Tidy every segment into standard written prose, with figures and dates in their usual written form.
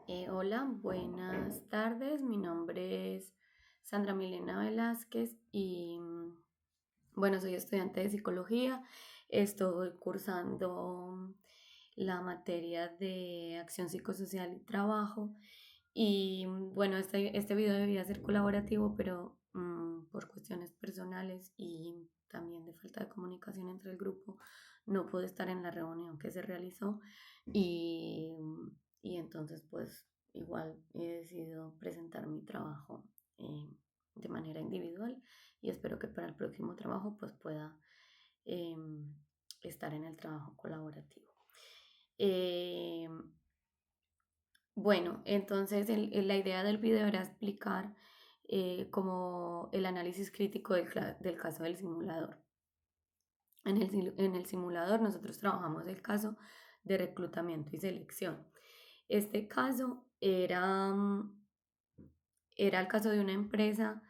Hola, buenas tardes. Mi nombre es Sandra Milena Velázquez y bueno, soy estudiante de psicología. Estoy cursando la materia de acción psicosocial y trabajo. Y bueno, este video debía ser colaborativo, pero por cuestiones personales y también de falta de comunicación entre el grupo, no pude estar en la reunión que se realizó y, y entonces pues igual he decidido presentar mi trabajo de manera individual y espero que para el próximo trabajo pues pueda em, estar en el trabajo colaborativo. Em, bueno, entonces la idea del video era explicar como el análisis crítico del caso del simulador. En el simulador nosotros trabajamos el caso de reclutamiento y selección. Este caso era el caso de una empresa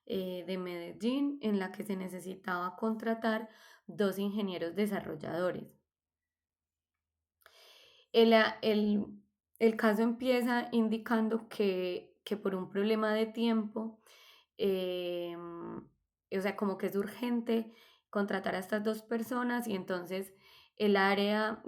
de Medellín en la que se necesitaba contratar dos ingenieros desarrolladores. El, el, el caso empieza indicando que por un problema de tiempo, o sea, como que es urgente contratar a estas dos personas y entonces el área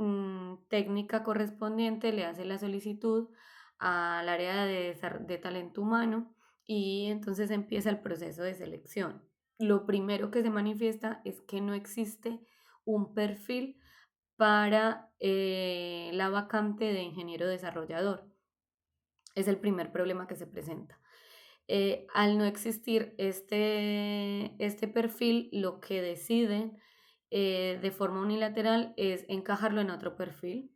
técnica correspondiente le hace la solicitud al área de talento humano y entonces empieza el proceso de selección. Lo primero que se manifiesta es que no existe un perfil para la vacante de ingeniero desarrollador. Es el primer problema que se presenta. Al no existir este perfil, lo que deciden de forma unilateral es encajarlo en otro perfil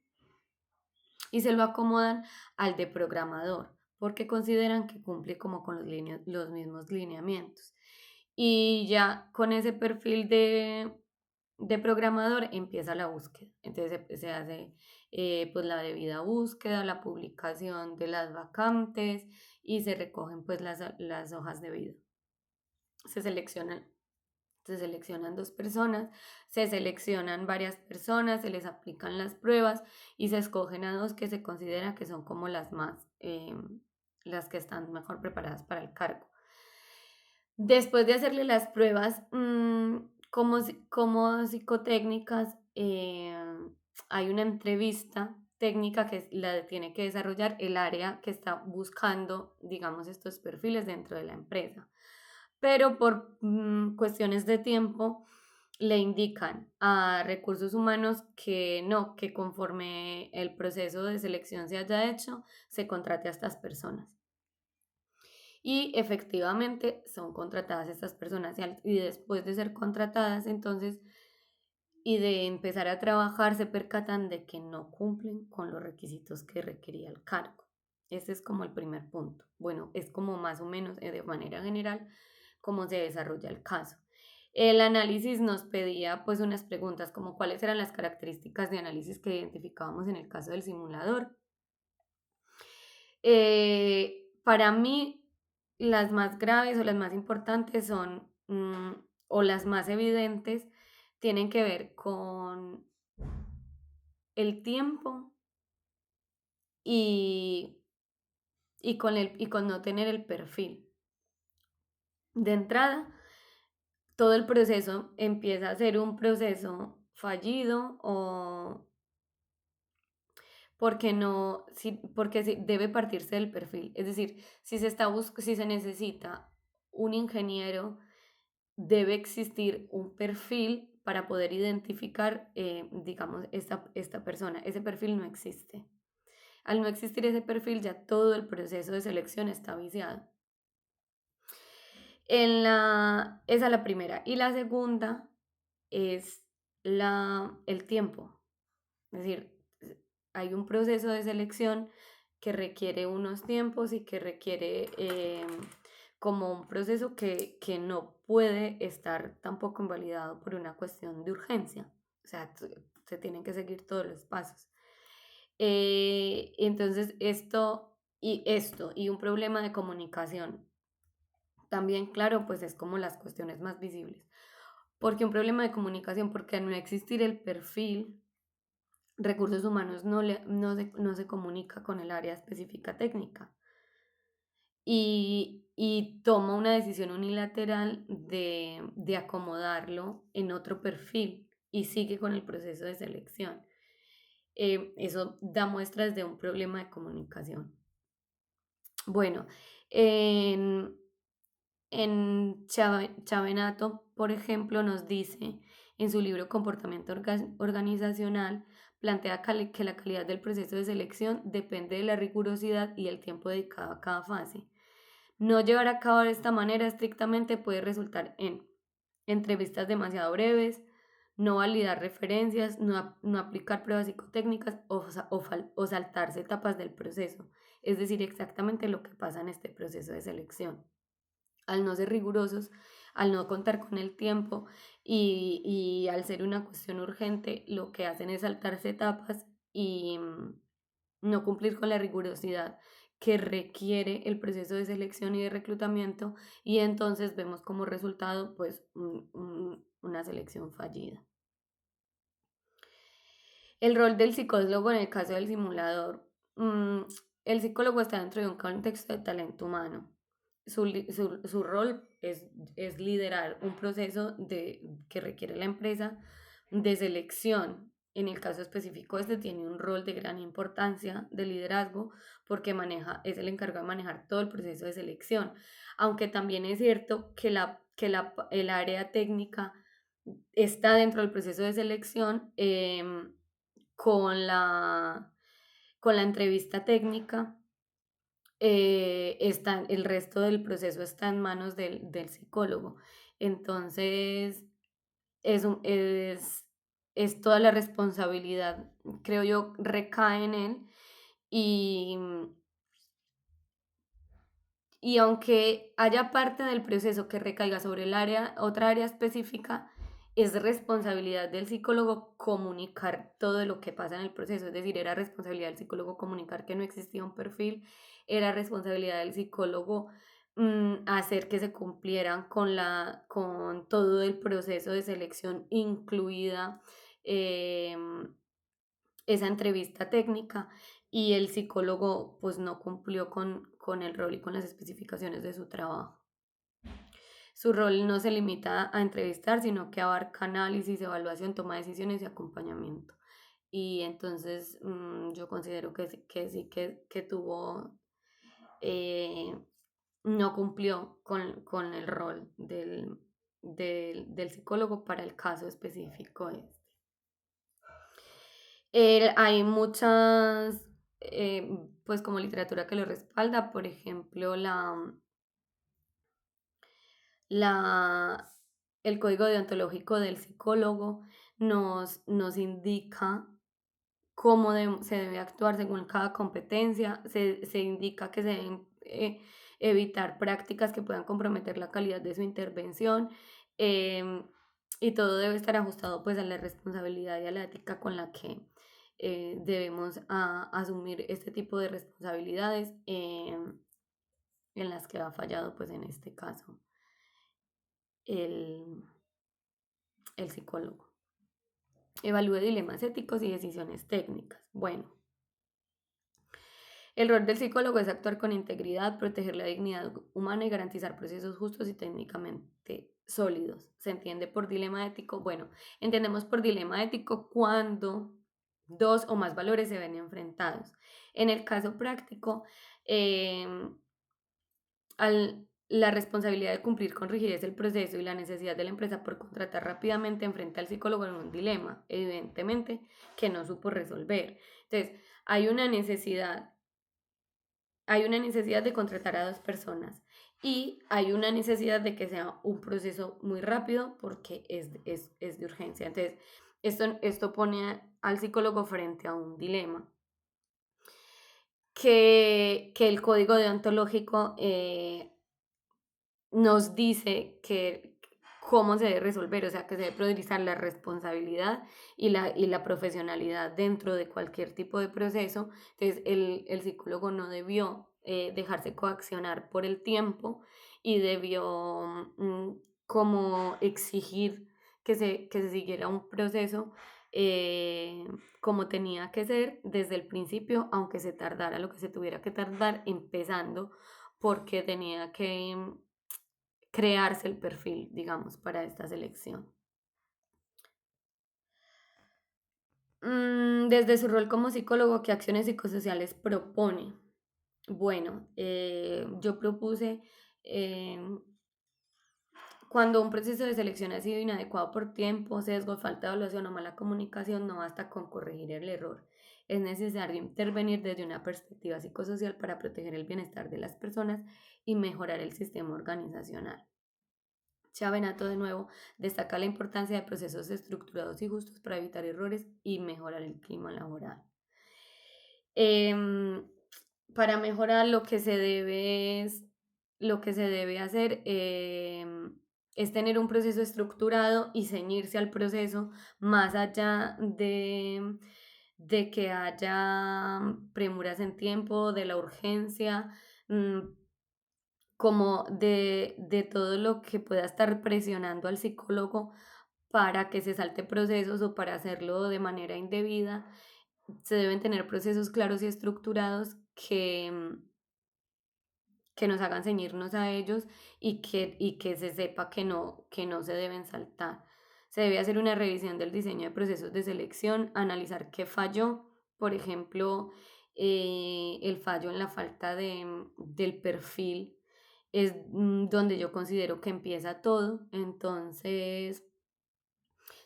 y se lo acomodan al de programador porque consideran que cumple como con los mismos lineamientos. Y ya con ese perfil de programador empieza la búsqueda. Entonces se hace pues la debida búsqueda, la publicación de las vacantes y se recogen pues las hojas de vida. Se seleccionan, se seleccionan dos personas, se seleccionan varias personas, se les aplican las pruebas y se escogen a dos que se considera que son como las que están mejor preparadas para el cargo. Después de hacerle las pruebas como psicotécnicas, hay una entrevista técnica que la tiene que desarrollar el área que está buscando, digamos, estos perfiles dentro de la empresa. Pero por cuestiones de tiempo le indican a recursos humanos que no, que conforme el proceso de selección se haya hecho, se contrate a estas personas. Y efectivamente son contratadas estas personas y después de ser contratadas, entonces, y de empezar a trabajar, se percatan de que no cumplen con los requisitos que requería el cargo. Ese es como el primer punto. Bueno, es como más o menos de manera general cómo se desarrolla el caso. El análisis nos pedía pues unas preguntas como cuáles eran las características de análisis que identificábamos en el caso del simulador. Para mí, las más graves o las más importantes son, o las más evidentes, tienen que ver con el tiempo y, y con no tener el perfil. De entrada, todo el proceso empieza a ser un proceso fallido o porque no, porque debe partirse del perfil. Es decir, si se necesita un ingeniero, debe existir un perfil para poder identificar, digamos, esta persona. Ese perfil no existe. Al no existir ese perfil, ya todo el proceso de selección está viciado. Esa es la primera. Y la segunda es el tiempo. Es decir, hay un proceso de selección que requiere unos tiempos y que requiere como un proceso que no puede estar tampoco invalidado por una cuestión de urgencia. O sea, se tienen que seguir todos los pasos. Entonces, y un problema de comunicación. También, claro, pues es como las cuestiones más visibles. Porque un problema de comunicación, porque al no existir el perfil, recursos humanos no se comunica con el área específica técnica y toma una decisión unilateral de acomodarlo en otro perfil y sigue con el proceso de selección. Eso da muestras de un problema de comunicación. Bueno, en, Chavenato, por ejemplo, nos dice en su libro Comportamiento Organizacional, plantea que la calidad del proceso de selección depende de la rigurosidad y el tiempo dedicado a cada fase. No llevar a cabo de esta manera estrictamente puede resultar en entrevistas demasiado breves, no validar referencias, no aplicar pruebas psicotécnicas o saltarse etapas del proceso, es decir, exactamente lo que pasa en este proceso de selección. Al no ser rigurosos, al no contar con el tiempo y al ser una cuestión urgente, lo que hacen es saltarse etapas y no cumplir con la rigurosidad que requiere el proceso de selección y de reclutamiento, y entonces vemos como resultado pues una selección fallida. El rol del psicólogo en el caso del simulador. Mm, el psicólogo está dentro de un contexto de talento humano. Su rol es liderar un proceso que requiere la empresa de selección. En el caso específico, este tiene un rol de gran importancia de liderazgo porque es el encargado de manejar todo el proceso de selección. Aunque también es cierto que el área técnica está dentro del proceso de selección, con con la entrevista técnica. El resto del proceso está en manos del psicólogo. Entonces, es, un- es, es toda la responsabilidad, creo yo, recae en él. Y, y aunque haya parte del proceso que recaiga sobre otra área específica, es responsabilidad del psicólogo comunicar todo lo que pasa en el proceso. Es decir, era responsabilidad del psicólogo comunicar que no existía un perfil, era responsabilidad del psicólogo hacer que se cumplieran con todo el proceso de selección, incluida em, esa entrevista técnica, y el psicólogo pues no cumplió con el rol y con las especificaciones de su trabajo. Su rol no se limita a entrevistar, sino que abarca análisis, evaluación, toma de decisiones y acompañamiento. Y entonces yo considero que tuvo, eh, no cumplió con el rol del psicólogo para el caso específico este. Hay muchas, pues como literatura que lo respalda, por ejemplo, la, el código deontológico del psicólogo nos indica cómo se debe actuar según cada competencia, se indica que se deben evitar prácticas que puedan comprometer la calidad de su intervención, em, y todo debe estar ajustado pues a la responsabilidad y a la ética con la que debemos asumir este tipo de responsabilidades, en las que ha fallado pues en este caso el, el psicólogo. Evalúe dilemas éticos y decisiones técnicas. Bueno, el rol del psicólogo es actuar con integridad, proteger la dignidad humana y garantizar procesos justos y técnicamente sólidos. ¿Se entiende por dilema ético? Bueno, entendemos por dilema ético cuando dos o más valores se ven enfrentados. En el caso práctico, la responsabilidad de cumplir con rigidez el proceso y la necesidad de la empresa por contratar rápidamente enfrenta al psicólogo en un dilema, evidentemente, que no supo resolver. Entonces, hay una necesidad de contratar a dos personas y hay una necesidad de que sea un proceso muy rápido porque es de urgencia. Entonces, esto pone al psicólogo frente a un dilema que el código deontológico nos dice que cómo se debe resolver, o sea, que se debe priorizar la responsabilidad y la profesionalidad dentro de cualquier tipo de proceso. Entonces, el psicólogo no debió dejarse coaccionar por el tiempo y debió como exigir que se siguiera un proceso eh, como tenía que ser desde el principio, aunque se tardara lo que se tuviera que tardar, empezando porque tenía que crearse el perfil, digamos, para esta selección. Desde su rol como psicólogo, ¿qué acciones psicosociales propone? Bueno, yo propuse, em, cuando un proceso de selección ha sido inadecuado por tiempo, sesgo, falta de evaluación o mala comunicación, no basta con corregir el error. Es necesario intervenir desde una perspectiva psicosocial para proteger el bienestar de las personas y mejorar el sistema organizacional. Chavenato de nuevo destaca la importancia de procesos estructurados y justos para evitar errores y mejorar el clima laboral. Em, para mejorar lo que se debe hacer es tener un proceso estructurado y ceñirse al proceso más allá de que haya premuras en tiempo, de la urgencia, mm, como de todo lo que pueda estar presionando al psicólogo para que se salte procesos o para hacerlo de manera indebida. Se deben tener procesos claros y estructurados que nos hagan ceñirnos a ellos y que se sepa que no se deben saltar. Se debe hacer una revisión del diseño de procesos de selección, analizar qué falló, por ejemplo, el fallo en la falta del perfil es donde yo considero que empieza todo. Entonces,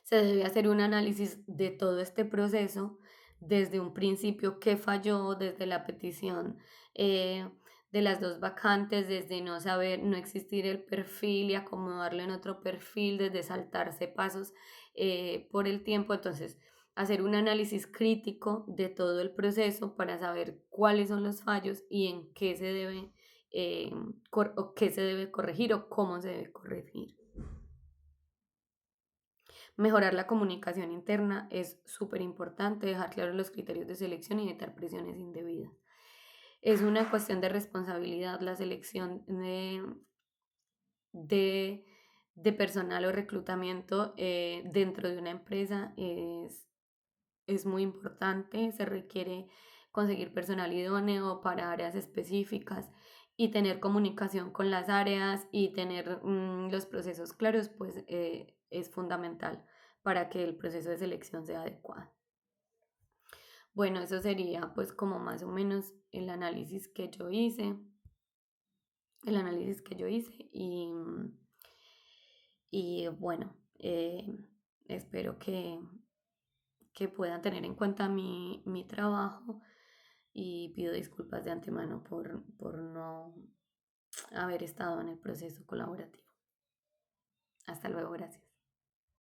se debe hacer un análisis de todo este proceso desde un principio, qué falló, desde la petición eh, de las dos vacantes, desde no saber, no existir el perfil y acomodarlo en otro perfil, desde saltarse pasos por el tiempo. Entonces, hacer un análisis crítico de todo el proceso para saber cuáles son los fallos y en qué se debe, o qué se debe corregir o cómo se debe corregir. Mejorar la comunicación interna es súper importante, dejar claros los criterios de selección y evitar presiones indebidas. Es una cuestión de responsabilidad la selección de, de personal o reclutamiento dentro de una empresa es muy importante, se requiere conseguir personal idóneo para áreas específicas y tener comunicación con las áreas y tener los procesos claros, pues es fundamental para que el proceso de selección sea adecuado. Bueno, eso sería pues como más o menos el análisis que yo hice y bueno, espero que puedan tener en cuenta mi trabajo y pido disculpas de antemano por no haber estado en el proceso colaborativo. Hasta luego, gracias.